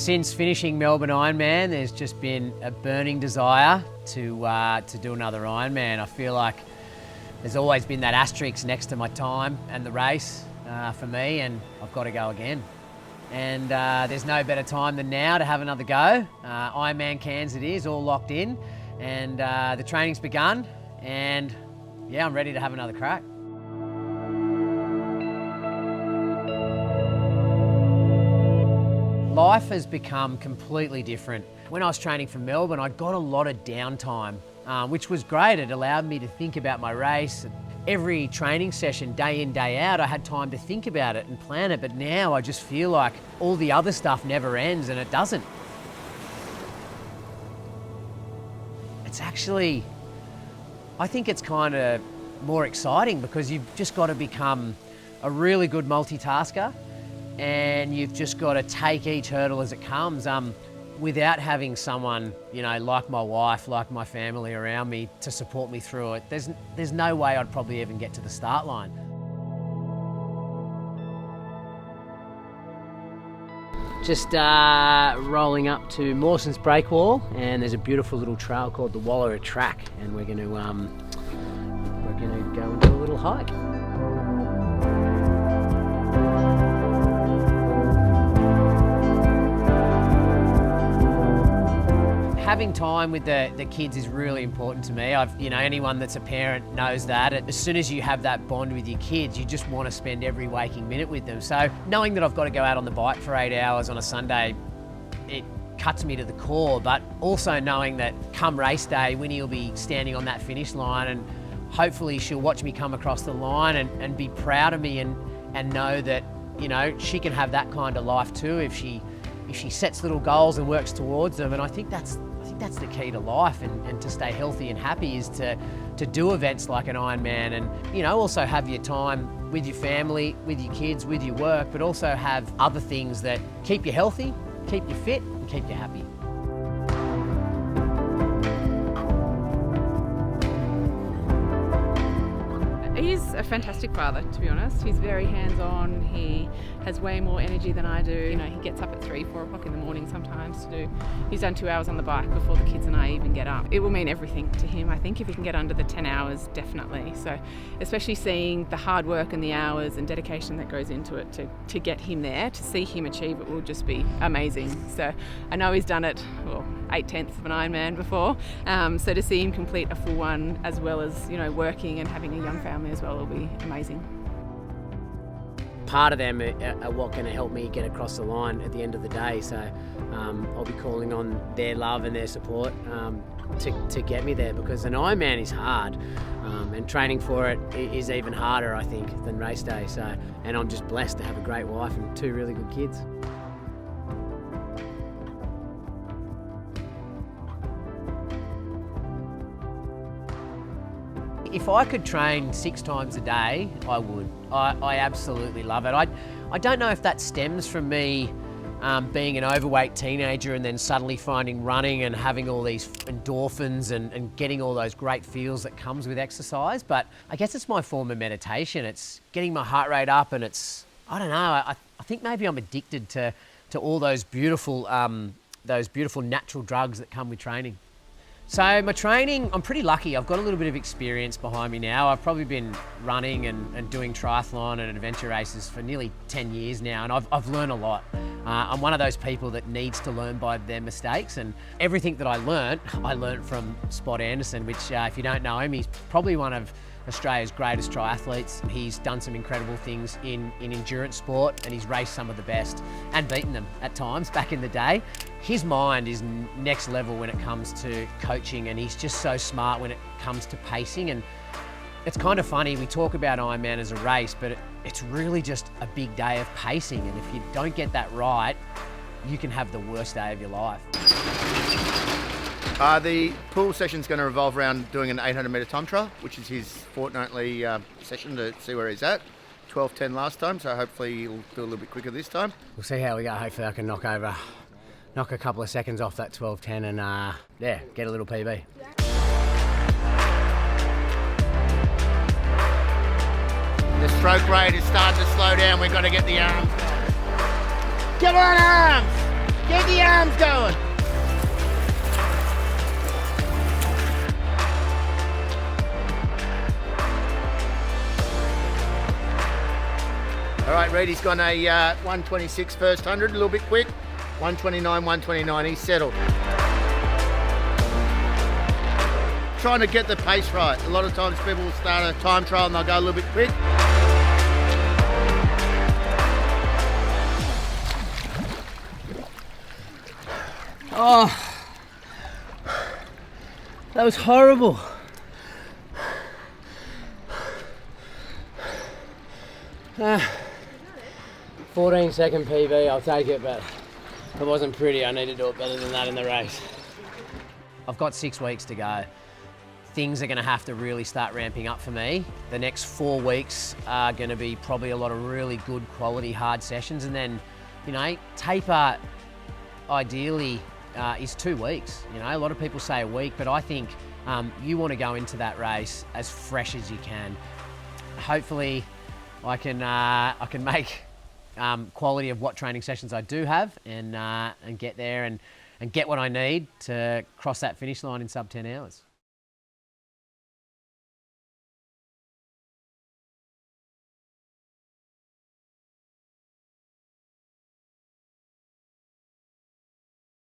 Since finishing Melbourne Ironman, there's just been a burning desire to do another Ironman. I feel like there's always been that asterisk next to my time and the race for me, and I've got to go again. And there's no better time than now to have another go. Ironman Cairns it is, all locked in, and the training's begun, and yeah, I'm ready to have another crack. Life has become completely different. When I was training for Melbourne, I got a lot of downtime, which was great. It allowed me to think about my race. Every training session, day in, day out, I had time to think about it and plan it, but now I just feel like all the other stuff never ends, and it doesn't. It's actually, I think it's kind of more exciting because you've just got to become a really good multitasker, and you've just got to take each hurdle as it comes without having someone, you know, like my wife, like my family around me to support me through it. There's no way I'd probably even get to the start line. Just rolling up to Mawson's Breakwall, and there's a beautiful little trail called the Wallara Track, and we're going to go and do a little hike. Having time with the kids is really important to me. Anyone that's a parent knows that. As soon as you have that bond with your kids, you just want to spend every waking minute with them. So knowing that I've got to go out on the bike for 8 hours on a Sunday, it cuts me to the core. But also knowing that come race day, Winnie will be standing on that finish line, and hopefully she'll watch me come across the line and be proud of me and know that, you know, she can have that kind of life too if she sets little goals and works towards them. And I think that's the key to life and to stay healthy and happy, is to do events like an Ironman, and, you know, also have your time with your family, with your kids, with your work, but also have other things that keep you healthy, keep you fit, and keep you happy. He's a fantastic father, to be honest. He's very hands-on. He has way more energy than I do. You know, he gets up at 3, 4 o'clock in the morning sometimes to do. He's done 2 hours on the bike before the kids and I even get up. It will mean everything to him, I think, if he can get under the 10 hours, definitely. So, especially seeing the hard work and the hours and dedication that goes into it to get him there, to see him achieve it, will just be amazing. So, I know he's done it, 8/10 of an Ironman before. So to see him complete a full one, as well as, you know, working and having a young family as well, will be amazing. Part of them are what going to help me get across the line at the end of the day. So I'll be calling on their love and their support to get me there, because an Ironman is hard, and training for it is even harder, I think, than race day. So, and I'm just blessed to have a great wife and 2 really good kids. If I could train 6 times a day, I would. I absolutely love it. I don't know if that stems from me being an overweight teenager and then suddenly finding running and having all these endorphins and getting all those great feels that comes with exercise, but I guess it's my form of meditation. It's getting my heart rate up, and it's, I don't know, I think maybe I'm addicted to all those beautiful natural drugs that come with training. So my training, I'm pretty lucky. I've got a little bit of experience behind me now. I've probably been running and doing triathlon and adventure races for nearly 10 years now, and I've learned a lot. I'm one of those people that needs to learn by their mistakes, and everything that I learnt from Spot Anderson, which if you don't know him, he's probably one of Australia's greatest triathletes. He's done some incredible things in endurance sport, and he's raced some of the best and beaten them at times back in the day. His mind is next level when it comes to coaching, and he's just so smart when it comes to pacing. And it's kind of funny, we talk about Ironman as a race, but it's really just a big day of pacing, and if you don't get that right, you can have the worst day of your life. The pool session's going to revolve around doing an 800-metre time trial, which is his fortnightly session to see where he's at. 12:10 last time, so hopefully he'll do a little bit quicker this time. We'll see how we go. Hopefully I can knock a couple of seconds off that 12:10 and get a little PB. The stroke rate is starting to slow down. We've got to get the arms going. Come on, arms! Get the arms going. All right, Reidy's gone a 126 first 100, a little bit quick. 129, 129, he's settled. Trying to get the pace right. A lot of times people will start a time trial and they'll go a little bit quick. Oh, that was horrible. Ah. 14-second PB, I'll take it, but it wasn't pretty. I need to do it better than that in the race. I've got 6 weeks to go. Things are going to have to really start ramping up for me. The next 4 weeks are going to be probably a lot of really good quality hard sessions, and then, you know, taper ideally is 2 weeks. You know, a lot of people say a week, but I think you want to go into that race as fresh as you can. Hopefully, I can make quality of what training sessions I do have and get there and get what I need to cross that finish line in sub 10 hours.